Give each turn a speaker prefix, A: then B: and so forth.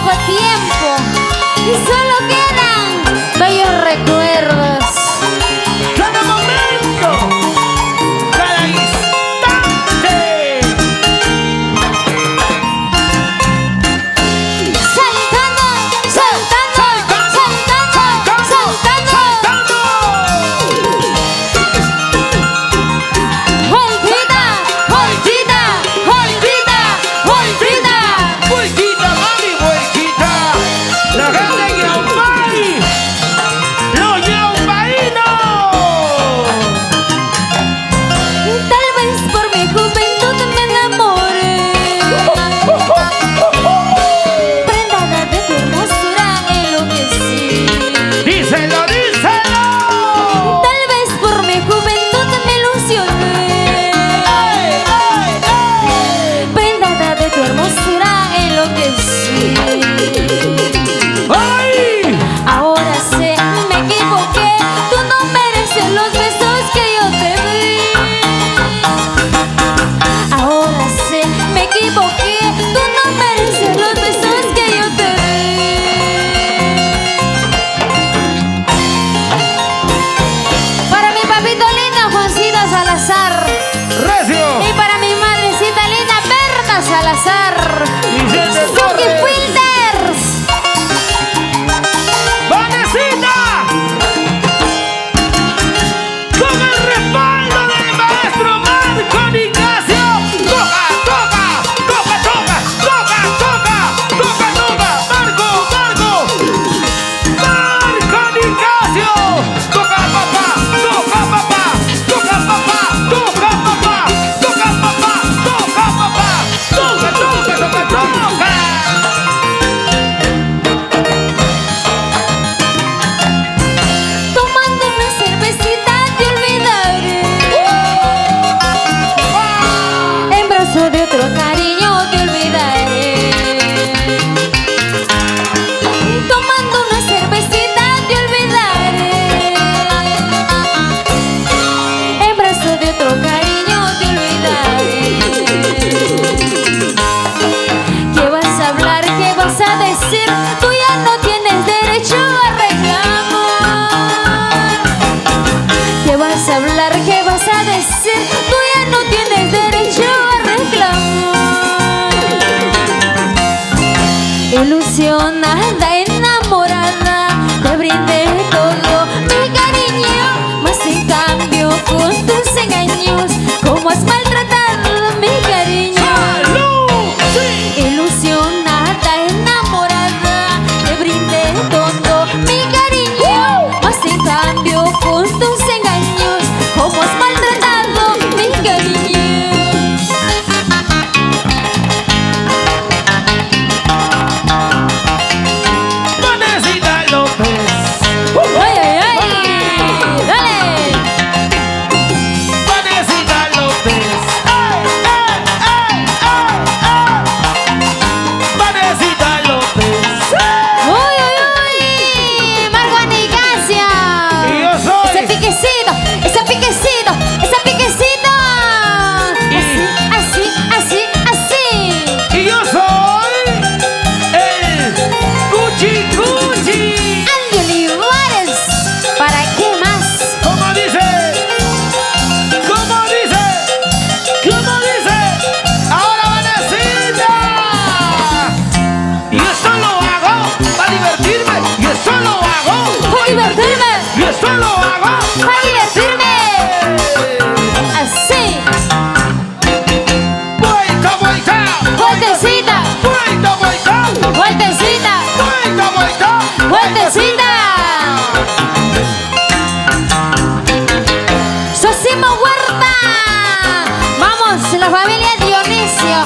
A: poco tiempo y solo quedan bellos recuerdos.
B: Cada momento, cada instante.
A: Saltando, saltando, saltando, saltando. Vueltita, vueltita, vueltita, vueltita.
B: Vueltita, mami, vueltita. La gente de Yaumay, los yaumaínos.
A: Tal vez por mi juventud me enamoré, prendada de tu hermosura enloquecí.
B: Díselo, díselo.
A: Tal vez por mi juventud me ilusioné, prendada de tu hermosura enloquecí.
B: ¡Ay!
A: Ahora sé, me equivoqué, tú no mereces los besos que yo te di. Ahora sé, me equivoqué, tú no mereces los besos que yo te di. Para mi papito lindo Juancito Salazar
B: ¡Recio!
A: y para mi madrecita linda Berta Salazar.
B: Vicente
A: Suki
B: Torres.
A: Filters.
B: ¡Vanecita! Con el respaldo del maestro Marco Nicasio. ¡Toca, toca! ¡Toca, toca! ¡Toca, toca! ¡Toca, toca! ¡Marco, Marco! ¡Marco Nicasio! ¡Toca, papá! ¡Toca, papá! ¡Toca, papá! ¡Toca, papá! ¡Toca, papá! ¡Toca, papá! ¡Toca, toca, toca, toca!
A: Tomando una cervecita te olvidaré, en brazos de otro cariño te olvidaré. Tomando una cervecita te olvidaré, en brazos de otro cariño te olvidaré. ¿Qué vas a hablar? ¿Qué vas a decir? Tú ya no tienes derecho a reclamar. ¿Qué vas a hablar? ¿Qué vas a decir? Tú ya no tienes derecho a reclamar. Ilusionada, enamorada, te brindé todo mi cariño, mas en cambio con tus engaños, ¿cómo has maltratado mi cariño?
B: ¡Salud! ¡Sí!
A: Ilusionada, enamorada, te brindé todo mi cariño, mas en cambio con tus engaños, ¿cómo has maltratado mi cariño?
B: Vanecita López.
A: ¡Ay, ay, ay! ¡Dale!
B: Vanecita López. ¡Ay, ay, ay, ay, ay! Vanecita López.
A: ¡Uy, uy, uy! ¡Marco Nicasio!
B: Y yo soy.
A: ¡Ese piquecito! ¡Ese piquecito! ¡Ese piquecito! Así, así, así, así.
B: Y yo soy el Cuchi Cuchi.
A: Andy Olivares, ¿para qué más?
B: ¿Cómo dice? ¿Cómo dice? ¿Cómo dice? Ahora Vanecita. Y esto lo hago para divertirme. Y esto lo hago
A: ¡Para divertirme!
B: Y esto lo hago
A: ¡Para divertirme! Así,
B: Vuelta, vuelta.
A: vueltecita,
B: Vuelta, vuelta.
A: vueltecita,
B: Vuelta, vuelta.
A: vueltecita. Sosimo Huerta. Vamos, la familia Dionisio.